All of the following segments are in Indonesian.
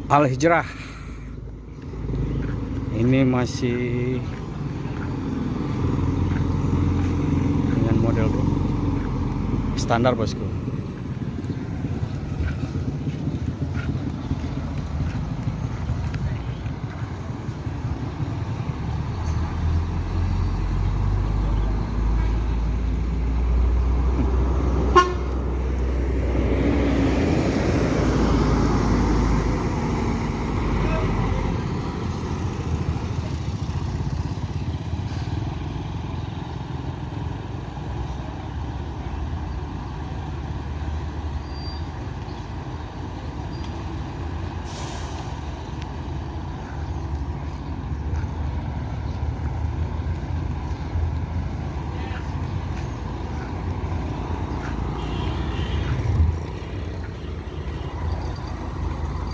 Al Hijrah ini masih dengan model standar bosku.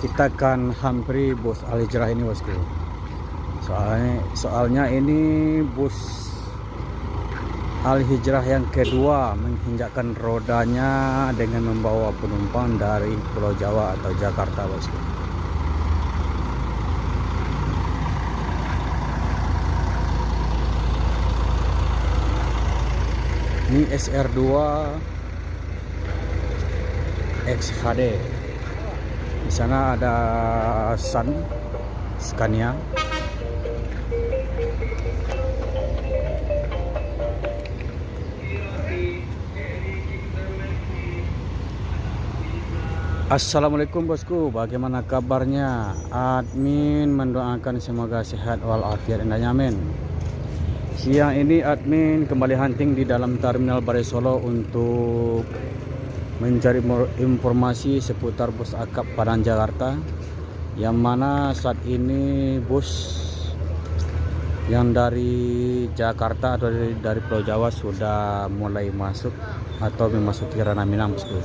Kita akan hampiri bus Al Hijrah ini bosku. Soalnya ini bus Al Hijrah yang kedua menginjakkan rodanya dengan membawa penumpang dari Pulau Jawa atau Jakarta bosku. Ini SR2 XHD. Di sana ada Scania. Assalamualaikum bosku, bagaimana kabarnya? Admin mendoakan semoga sehat walafiat dan nyaman. Siang ini admin kembali hunting di dalam terminal Balai Solo untuk mencari informasi seputar bus akap Padang Jakarta, yang mana saat ini bus yang dari Jakarta atau dari Pulau Jawa sudah mulai masuk atau memasuki ranah Minang bosku.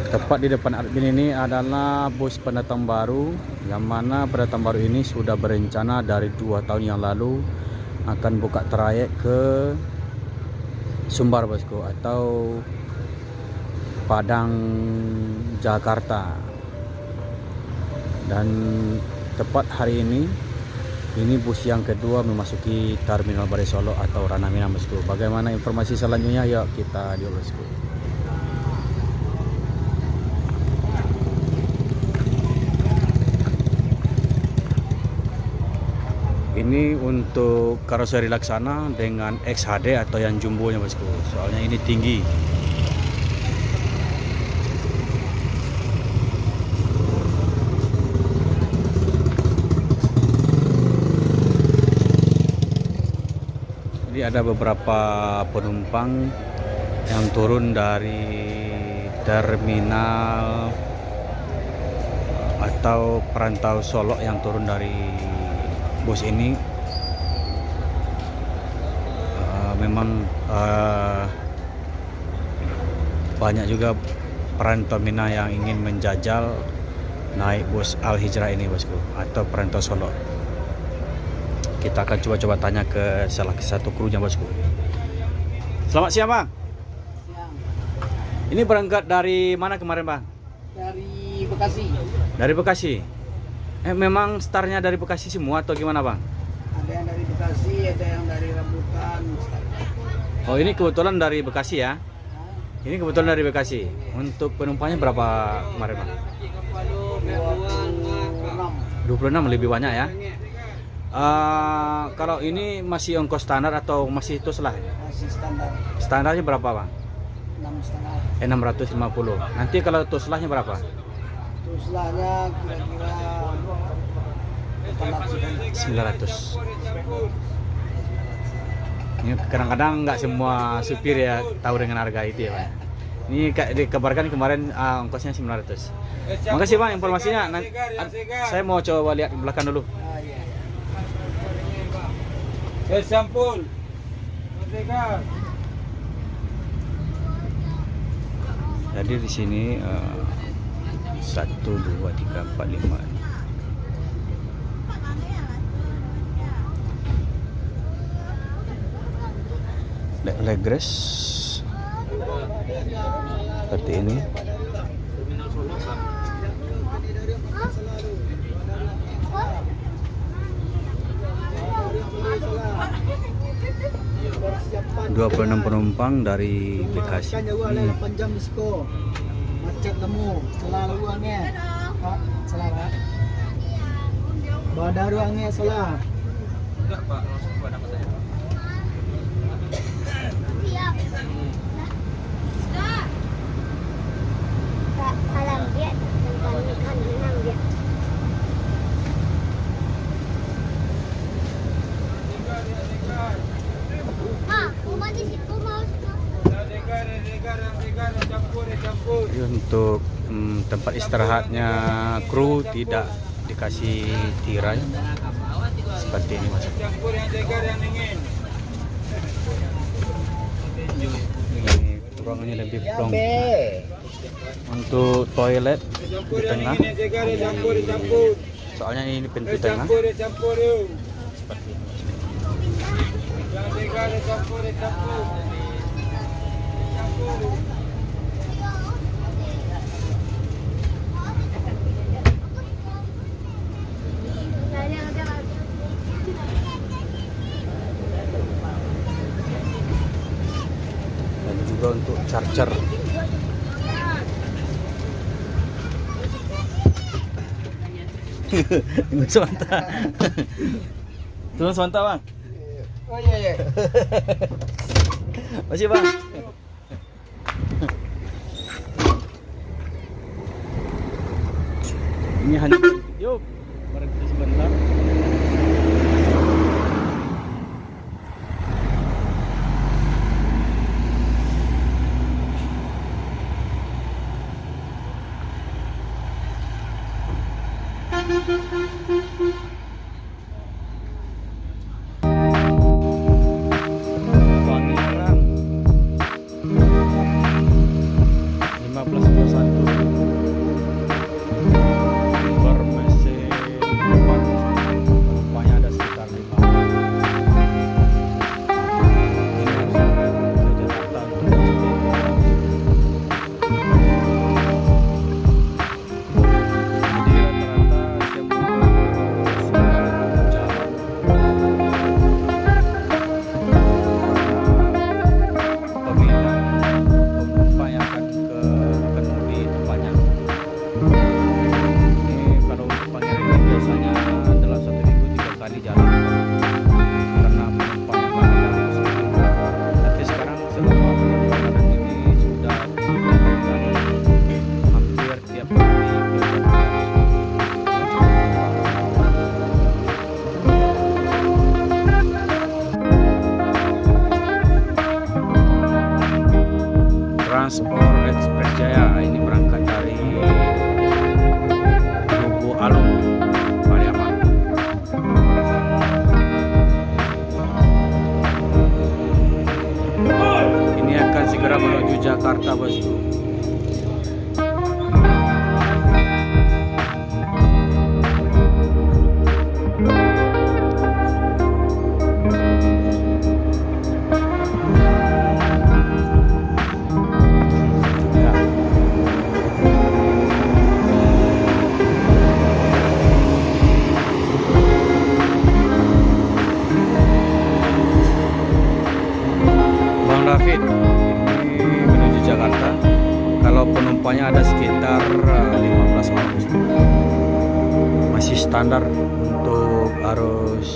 Tepat di depan admin ini adalah bus pendatang baru, yang mana pendatang baru ini sudah berencana dari 2 tahun yang lalu akan buka trayek ke Sumbar bosku atau Padang Jakarta. Dan tepat hari ini bus yang kedua memasuki terminal Balai Solo atau ranah Minang bosku. Bagaimana informasi selanjutnya? Yuk kita lihat bosku. Ini untuk karoseri Laksana dengan XHD atau yang jumbonya bosku. Soalnya ini tinggi. Jadi ada beberapa penumpang yang turun dari terminal atau perantau Solo yang turun dari bus ini. Memang banyak juga perantau Minang yang ingin menjajal naik bus Al Hijrah ini bosku, atau perantau Solo. Kita akan coba tanya ke salah satu krunya bosku. Selamat siang bang. Siang. Ini berangkat dari mana kemarin bang? Dari Bekasi. Dari Bekasi. Memang startnya dari Bekasi semua atau gimana bang? Ada yang dari Bekasi, ada yang dari Rambutan. Oh ini kebetulan dari Bekasi ya? Ini kebetulan dari Bekasi. Untuk penumpangnya berapa kemarin bang? 26 lebih banyak ya? Kalau ini masih ongkos standar atau masih tuslah? Masih standar. Standarnya berapa bang? 6,5. 650. Nanti kalau tuslahnya berapa? Terus selahnya kira-kira 900. Ini kadang-kadang nggak semua supir ya tahu dengan harga itu ya Pak. Ini dikabarkan kemarin ongkosnya 900. Makasih Bang informasinya. Saya mau coba lihat di belakang dulu. Sampul. Jadi di sini 1, 2, 3, 4, 5. Legres seperti ini. Dua 26 penumpang dari Bekasi. Jauh 8 jam disko. Macet temu selalu angnya. Pak, salah Pak. Bawa angnya salah. Enggak Pak, langsung ke nama saya. Salam dia kan menang dia. Rumah di situ mau. Jadi untuk tempat istirahatnya kru tidak dikasih tirai seperti ini Mas. Campur yang segar yang dingin. Ini ruangannya lebih plong. Untuk toilet di Campur yang tengah. dingin yang segar dicampur. Soalnya ini pintu tengah. Campur yuk. Seperti ini. Yang segar dicampur. Campur. Dan juga untuk charger. Tunggu sebentar. Tunggu sebentar Bang. Oh iya. Masih Bang. Ini hanya yuk berhenti sebentar. Wangi orang 1521 bermesin 4, rupanya ada sekitar 5. Ini harus ke Jakarta untuk jadi rata-rata semua jalan peminat penumpang yang akan ke Kenuri itu banyak. Ini kalau untuk Pangeran ini biasanya dalam 1 minggu 3 kali jalan karena penumpang yang ada itu sedikit. Tapi sekarang selama bulan Ramadan ini sudah dilakukan hampir tiap hari ke Transport Express Jaya ini berangkat dari Lubuk Alung, Pariaman. Ini akan segera menuju Jakarta Bosku. Ya. Bang David ini menuju Jakarta. Kalau penumpangnya ada sekitar 15 orang. Masih standar untuk arus